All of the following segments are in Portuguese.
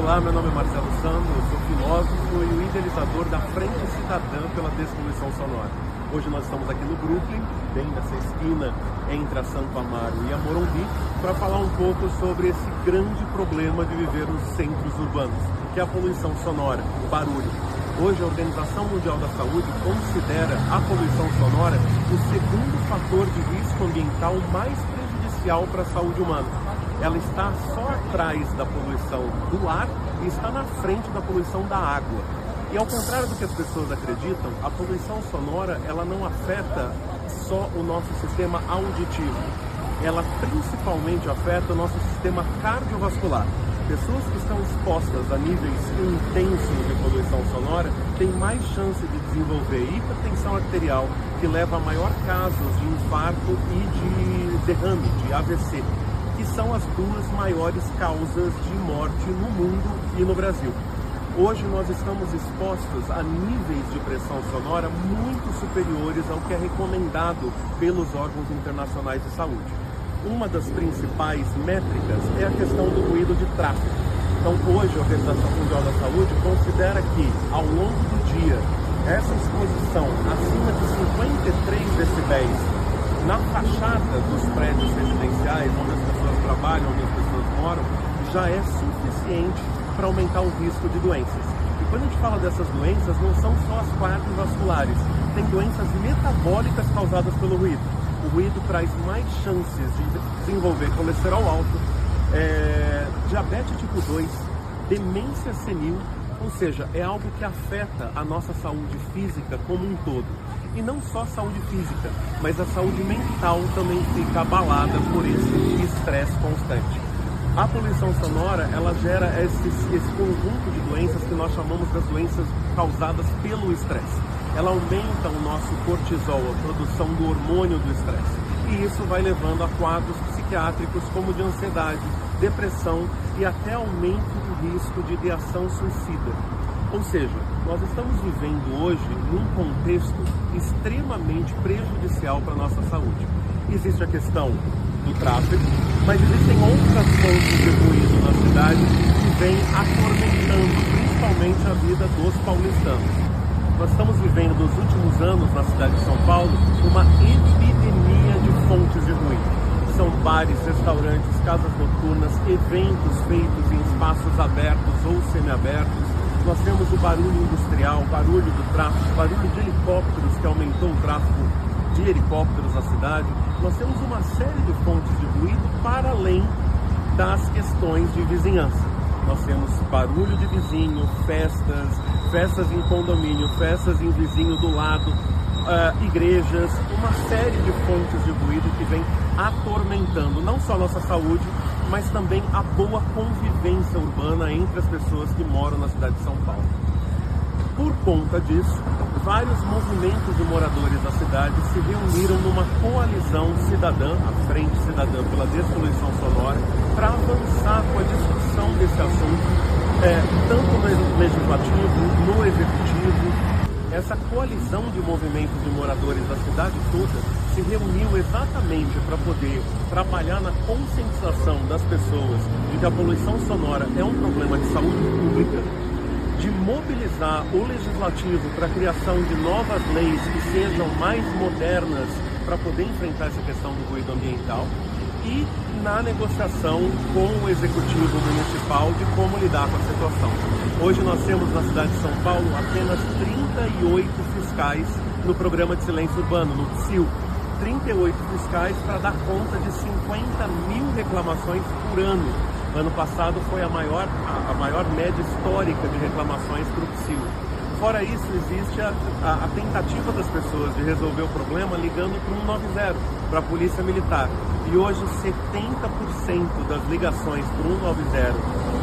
Olá, meu nome é Marcelo Sandro, eu sou filósofo e o idealizador da Frente Cidadã pela Despoluição Sonora. Hoje nós estamos aqui no Brooklyn, bem nessa esquina entre a Santo Amaro e a Morumbi, para falar um pouco sobre esse grande problema de viver nos centros urbanos, que é a poluição sonora, o barulho. Hoje a Organização Mundial da Saúde considera a poluição sonora o segundo fator de risco ambiental mais prejudicial para a saúde humana. Ela está só atrás da poluição do ar e está na frente da poluição da água. E ao contrário do que as pessoas acreditam, a poluição sonora ela não afeta só o nosso sistema auditivo. Ela principalmente afeta o nosso sistema cardiovascular. Pessoas que estão expostas a níveis intensos de poluição sonora têm mais chance de desenvolver hipertensão arterial, que leva a maior casos de infarto e de derrame, de AVC, que são as duas maiores causas de morte no mundo e no Brasil. Hoje nós estamos expostos a níveis de pressão sonora muito superiores ao que é recomendado pelos órgãos internacionais de saúde. Uma das principais métricas é a questão do ruído de tráfego. Então hoje a Organização Mundial da Saúde considera que ao longo do dia essa exposição acima de 53 decibéis na fachada dos prédios residenciais, onde as pessoas trabalham, onde as pessoas moram, já é suficiente para aumentar o risco de doenças. E quando a gente fala dessas doenças, não são só as cardiovasculares, tem doenças metabólicas causadas pelo ruído. O ruído traz mais chances de desenvolver colesterol alto, diabetes tipo 2, demência senil, ou seja, é algo que afeta a nossa saúde física como um todo. E não só a saúde física, mas a saúde mental também fica abalada por esse estresse constante. A poluição sonora, ela gera esse conjunto de doenças que nós chamamos das doenças causadas pelo estresse. Ela aumenta o nosso cortisol, a produção do hormônio do estresse. E isso vai levando a quadros psiquiátricos como de ansiedade, depressão e até aumento do risco de ideação suicida. Ou seja, nós estamos vivendo hoje num contexto extremamente prejudicial para a nossa saúde. Existe a questão do tráfego, mas existem outras fontes de ruído na cidade que vêm atormentando principalmente a vida dos paulistanos. Nós estamos vivendo nos últimos anos na cidade de São Paulo uma epidemia de fontes de ruído. São bares, restaurantes, casas noturnas, eventos feitos em espaços abertos ou semiabertos. Nós temos o barulho industrial, barulho do tráfego, barulho de helicópteros, que aumentou o tráfego de helicópteros na cidade. Nós temos uma série de fontes de ruído para além das questões de vizinhança. Nós temos barulho de vizinho, festas em condomínio, festas em vizinho do lado, igrejas, uma série de fontes de ruído que vem atormentando não só a nossa saúde, mas também a boa convivência urbana entre as pessoas que moram na cidade de São Paulo. Por conta disso, vários movimentos de moradores da cidade se reuniram numa coalizão cidadã, a Frente Cidadã pela Despoluição Sonora, para avançar com a discussão desse assunto, tanto no legislativo, no executivo. Essa coalizão de movimentos de moradores da cidade toda se reuniu exatamente para poder trabalhar na conscientização das pessoas de que a poluição sonora é um problema de saúde pública, de mobilizar o legislativo para a criação de novas leis que sejam mais modernas para poder enfrentar essa questão do ruído ambiental e na negociação com o executivo municipal de como lidar com a situação. Hoje nós temos na cidade de São Paulo apenas 38 fiscais no programa de silêncio urbano, no PSIL. 38 fiscais para dar conta de 50 mil reclamações por ano. Ano passado foi a maior média histórica de reclamações para o PSIL. Fora isso, existe a tentativa das pessoas de resolver o problema ligando para o 190, para a Polícia Militar. E hoje 70% das ligações para o 190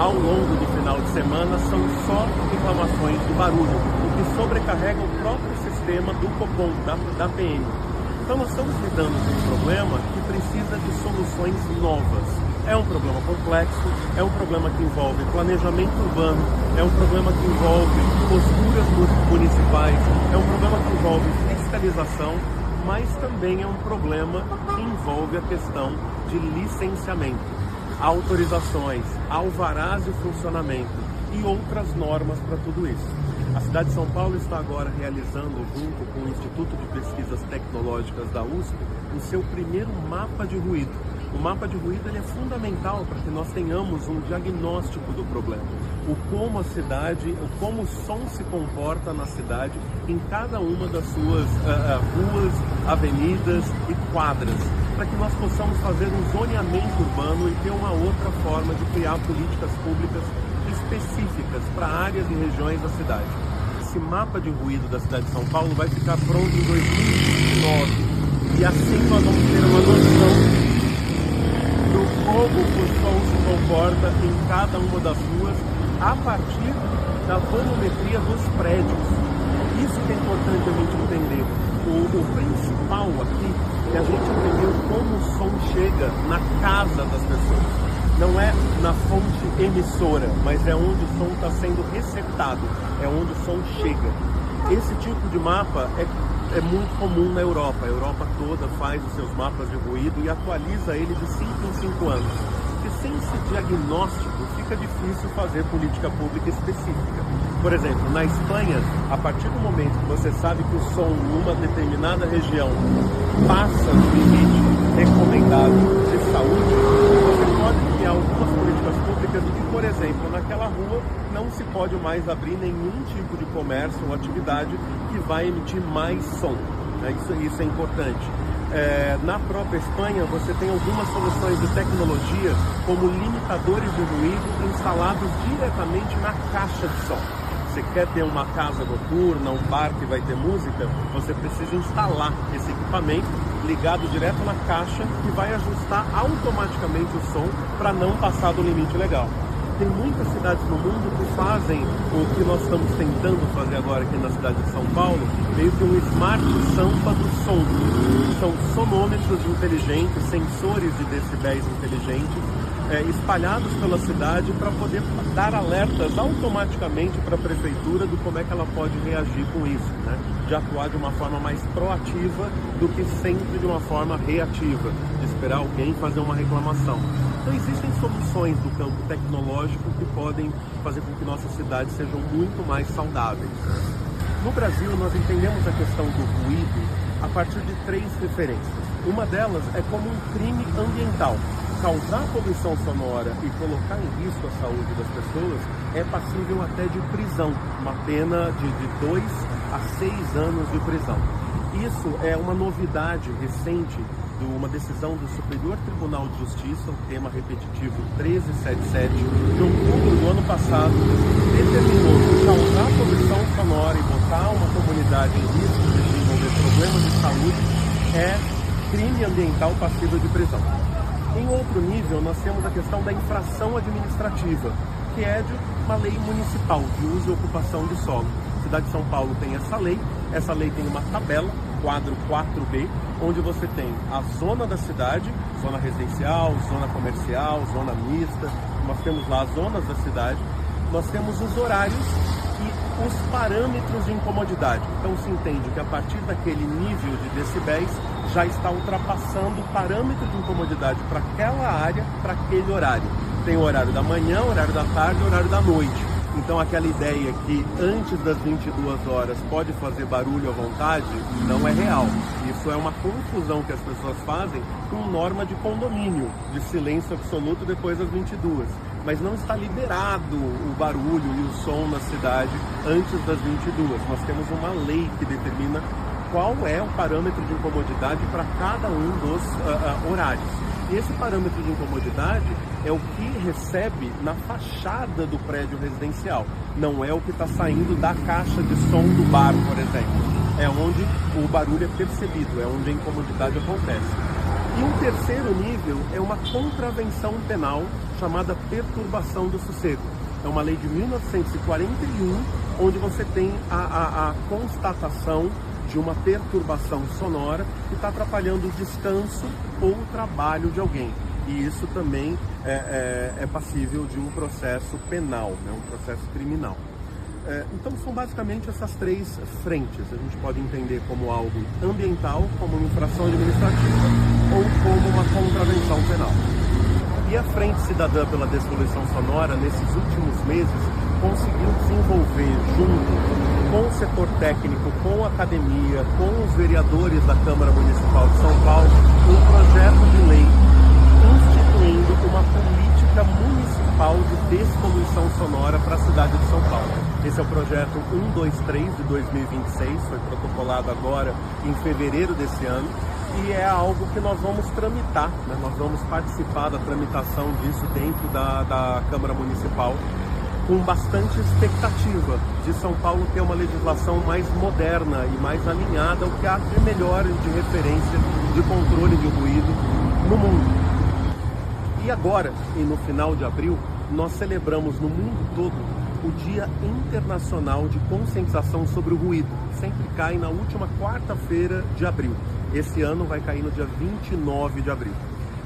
ao longo do final de semana são só reclamações de barulho, o que sobrecarrega o próprio sistema do Copom, da PM. Então nós estamos lidando com um problema que precisa de soluções novas. É um problema complexo, é um problema que envolve planejamento urbano, é um problema que envolve posturas municipais, é um problema que envolve fiscalização, mas também é um problema que envolve a questão de licenciamento. autorizações, alvarás de funcionamento e outras normas para tudo isso. A cidade de São Paulo está agora realizando, junto com o Instituto de Pesquisas Tecnológicas da USP, o seu primeiro mapa de ruído. O mapa de ruído ele é fundamental para que nós tenhamos um diagnóstico do problema. Como a cidade, como o som se comporta na cidade em cada uma das suas ruas, avenidas e quadras, para que nós possamos fazer um zoneamento urbano e ter uma outra forma de criar políticas públicas específicas para áreas e regiões da cidade. Esse mapa de ruído da cidade de São Paulo vai ficar pronto em 2029 e assim nós vamos ter uma noção do como o som se comporta em cada uma das ruas a partir da volumetria dos prédios. Isso que é importante a gente entender. O principal aqui é a gente entender como o som chega na casa das pessoas. Não é na fonte emissora, mas é onde o som está sendo receptado, é onde o som chega. Esse tipo de mapa é muito comum na Europa. A Europa toda faz os seus mapas de ruído e atualiza ele de 5 em 5 anos. Porque sem esse diagnóstico fica difícil fazer política pública específica. Por exemplo, na Espanha, a partir do momento que você sabe que o som em uma determinada região passa do limite recomendado de saúde, você pode criar algumas políticas públicas que, por exemplo, naquela rua não se pode mais abrir nenhum tipo de comércio ou atividade que vai emitir mais som. Isso é importante. Na própria Espanha, você tem algumas soluções de tecnologia, como limitadores de ruído instalados diretamente na caixa de som. Você quer ter uma casa noturna, um bar que vai ter música, você precisa instalar esse equipamento ligado direto na caixa que vai ajustar automaticamente o som para não passar do limite legal. Tem muitas cidades no mundo que fazem o que nós estamos tentando fazer agora aqui na cidade de São Paulo, meio que um smart sampa do som. São sonômetros inteligentes, sensores de decibéis inteligentes, espalhados pela cidade para poder dar alertas automaticamente para a prefeitura do como é que ela pode reagir com isso, né? De atuar de uma forma mais proativa do que sempre de uma forma reativa, de esperar alguém fazer uma reclamação. Então existem soluções do campo tecnológico que podem fazer com que nossas cidades sejam muito mais saudáveis. No Brasil, nós entendemos a questão do ruído a partir de 3 referências. Uma delas é como um crime ambiental. Causar poluição sonora e colocar em risco a saúde das pessoas é passível até de prisão, uma pena de 2 a 6 anos de prisão. Isso é uma novidade recente de uma decisão do Superior Tribunal de Justiça, o tema repetitivo 1377, de outubro do ano passado, determinou que causar poluição sonora e botar uma comunidade em risco de desenvolver problemas de saúde é crime ambiental passível de prisão. Em outro nível, nós temos a questão da infração administrativa, que é de uma lei municipal de uso e ocupação de solo. A cidade de São Paulo tem essa lei tem uma tabela, quadro 4B, onde você tem a zona da cidade, zona residencial, zona comercial, zona mista, nós temos lá as zonas da cidade, nós temos os horários e os parâmetros de incomodidade. Então se entende que a partir daquele nível de decibéis já está ultrapassando o parâmetro de incomodidade para aquela área, para aquele horário. Tem o horário da manhã, o horário da tarde e o horário da noite. Então aquela ideia que antes das 22 horas pode fazer barulho à vontade não é real. Isso é uma confusão que as pessoas fazem com norma de condomínio, de silêncio absoluto depois das 22. Mas não está liberado o barulho e o som na cidade antes das 22. Nós temos uma lei que determina qual é o parâmetro de incomodidade para cada um dos horários. E esse parâmetro de incomodidade é o que recebe na fachada do prédio residencial. Não é o que está saindo da caixa de som do bar, por exemplo. É onde o barulho é percebido, é onde a incomodidade acontece. E um terceiro nível é uma contravenção penal chamada perturbação do sossego. É uma lei de 1941, onde você tem a constatação de uma perturbação sonora que está atrapalhando o descanso ou o trabalho de alguém. E isso também é passível de um processo penal, né? Um processo criminal. Então são basicamente essas 3 frentes. A gente pode entender como algo ambiental, como uma infração administrativa ou como uma contravenção penal. E a Frente Cidadã pela Despoluição Sonora, nesses últimos meses, conseguiu desenvolver, junto com o setor técnico, com a academia, com os vereadores da Câmara Municipal de São Paulo, um projeto de lei instituindo uma política municipal de despoluição sonora para a cidade de São Paulo. Esse é o projeto 123 de 2026, foi protocolado agora em fevereiro desse ano, e é algo que nós vamos tramitar, né? Nós vamos participar da tramitação disso dentro da Câmara Municipal, com bastante expectativa de São Paulo ter uma legislação mais moderna e mais alinhada ao que há de melhor de referência de controle de ruído no mundo. E agora, e no final de abril, nós celebramos no mundo todo o Dia Internacional de Conscientização sobre o Ruído. Sempre cai na última quarta-feira de abril. Esse ano vai cair no dia 29 de abril.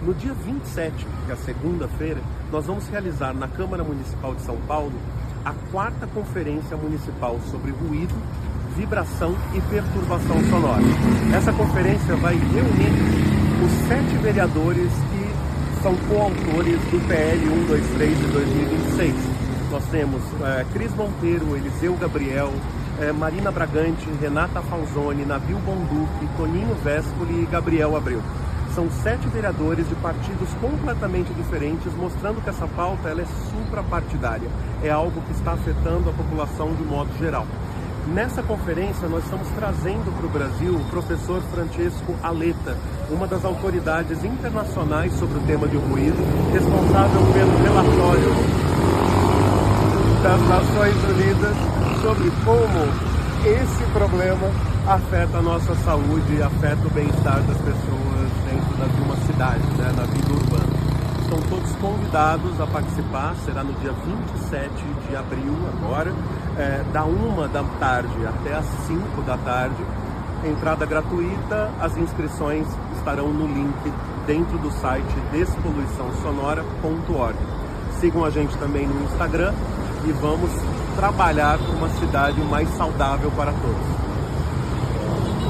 No dia 27, que é a segunda-feira, nós vamos realizar na Câmara Municipal de São Paulo a 4ª Conferência Municipal sobre Ruído, Vibração e Perturbação Sonora. Essa conferência vai reunir os 7 vereadores que são coautores do PL 123 de 2026. Nós temos Cris Monteiro, Eliseu Gabriel, Marina Bragante, Renata Falzoni, Nabil Bonduque, Toninho Vespoli e Gabriel Abreu. São 7 vereadores de partidos completamente diferentes, mostrando que essa pauta ela é suprapartidária. É algo que está afetando a população de modo geral. Nessa conferência, nós estamos trazendo para o Brasil o professor Francesco Aleta, uma das autoridades internacionais sobre o tema de ruído, responsável pelo relatório das Nações Unidas sobre como esse problema afeta a nossa saúde, afeta o bem-estar das pessoas dentro de uma cidade, né, na vida urbana. Estão todos convidados a participar, será no dia 27 de abril agora, da 1 da tarde até as 5 da tarde. Entrada gratuita, as inscrições estarão no link dentro do site despoluiçãosonora.org. Sigam a gente também no Instagram e vamos trabalhar por uma cidade mais saudável para todos.